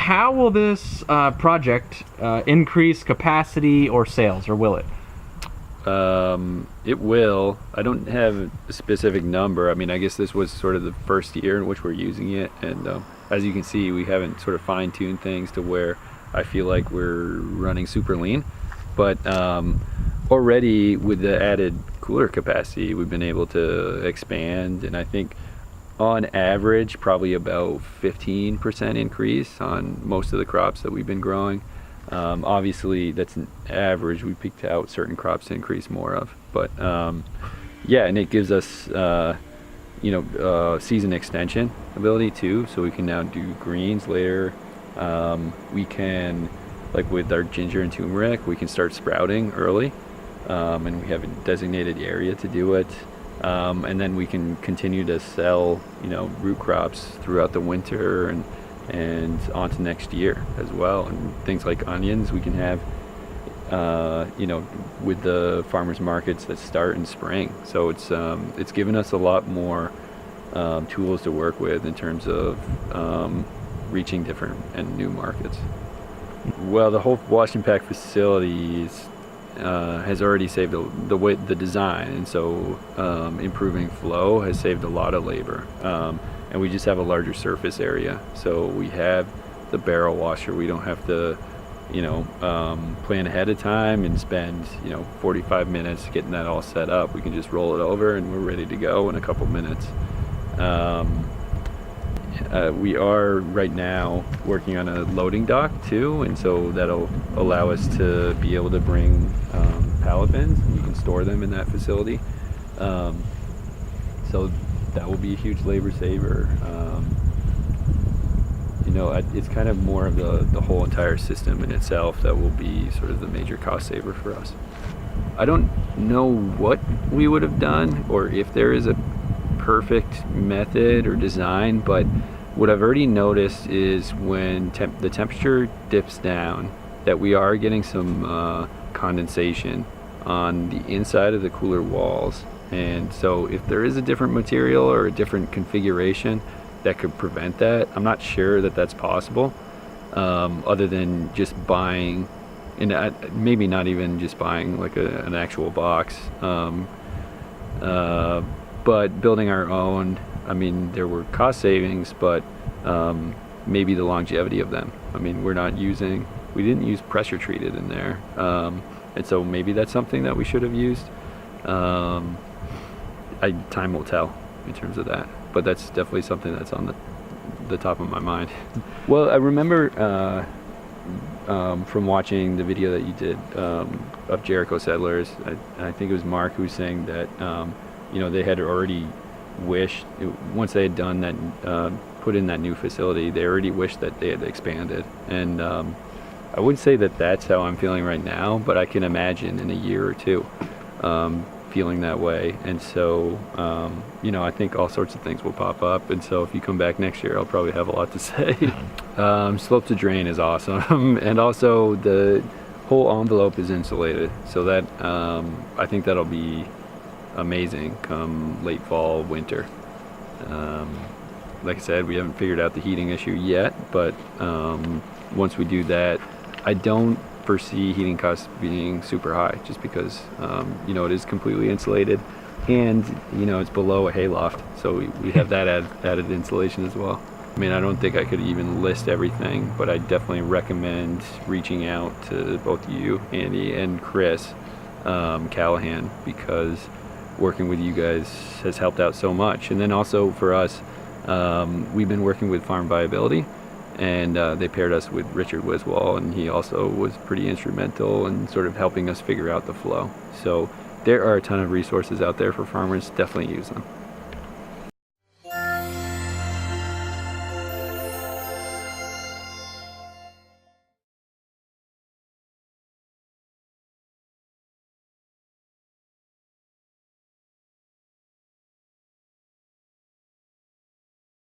how will this project increase capacity or sales, or will it? It will. I don't have a specific number. I mean, I guess this was sort of the first year in which we're using it, and as you can see, we haven't sort of fine-tuned things to where I feel like we're running super lean. But already with the added cooler capacity, we've been able to expand, and I think on average probably about 15% increase on most of the crops that we've been growing. Obviously that's an average. We picked out certain crops to increase more of, but yeah, and it gives us season extension ability too, so we can now do greens later. We can, like with our ginger and turmeric, we can start sprouting early, and we have a designated area to do it. And then we can continue to sell, root crops throughout the winter and on to next year as well. And things like onions, we can have, with the farmers markets that start in spring. So it's given us a lot more tools to work with in terms of reaching different and new markets. Well, the whole wash and pack facilities has already saved the design, and so improving flow has saved a lot of labor, and we just have a larger surface area, so we have the barrel washer. We don't have to plan ahead of time and spend 45 minutes getting that all set up. We can just roll it over and we're ready to go in a couple minutes. We are right now working on a loading dock too, and so that'll allow us to be able to bring pallet bins, and we can store them in that facility. So that will be a huge labor saver. It's kind of more of the whole entire system in itself that will be sort of the major cost saver for us. I don't know what we would have done or if there is a perfect method or design, but what I've already noticed is when the temperature dips down, that we are getting some condensation on the inside of the cooler walls. And so if there is a different material or a different configuration that could prevent that, I'm not sure that that's possible, other than just buying, and maybe not even just buying like an actual box, but building our own. I mean, there were cost savings, but maybe the longevity of them. I mean, we didn't use pressure treated in there, and so maybe that's something that we should have used. Time will tell in terms of that, but that's definitely something that's on the top of my mind. Well, I remember from watching the video that you did of Jericho Settlers, I think it was Mark who was saying that they had already wished, once they had done that, put in that new facility, they already wished that they had expanded. And I wouldn't say that that's how I'm feeling right now, but I can imagine in a year or two feeling that way. And so I think all sorts of things will pop up, and so if you come back next year, I'll probably have a lot to say. Slope to drain is awesome, and also the whole envelope is insulated, so that I think that'll be amazing come late fall, winter. Like I said, we haven't figured out the heating issue yet, but once we do that, I don't foresee heating costs being super high, just because it is completely insulated, and it's below a hayloft, so we have that added insulation as well. I mean, I don't think I could even list everything, but I definitely recommend reaching out to both you, Andy, and Chris Callahan, because working with you guys has helped out so much. And then also for us, we've been working with Farm Viability, and they paired us with Richard Wiswall, and he also was pretty instrumental in sort of helping us figure out the flow. So there are a ton of resources out there for farmers. Definitely use them.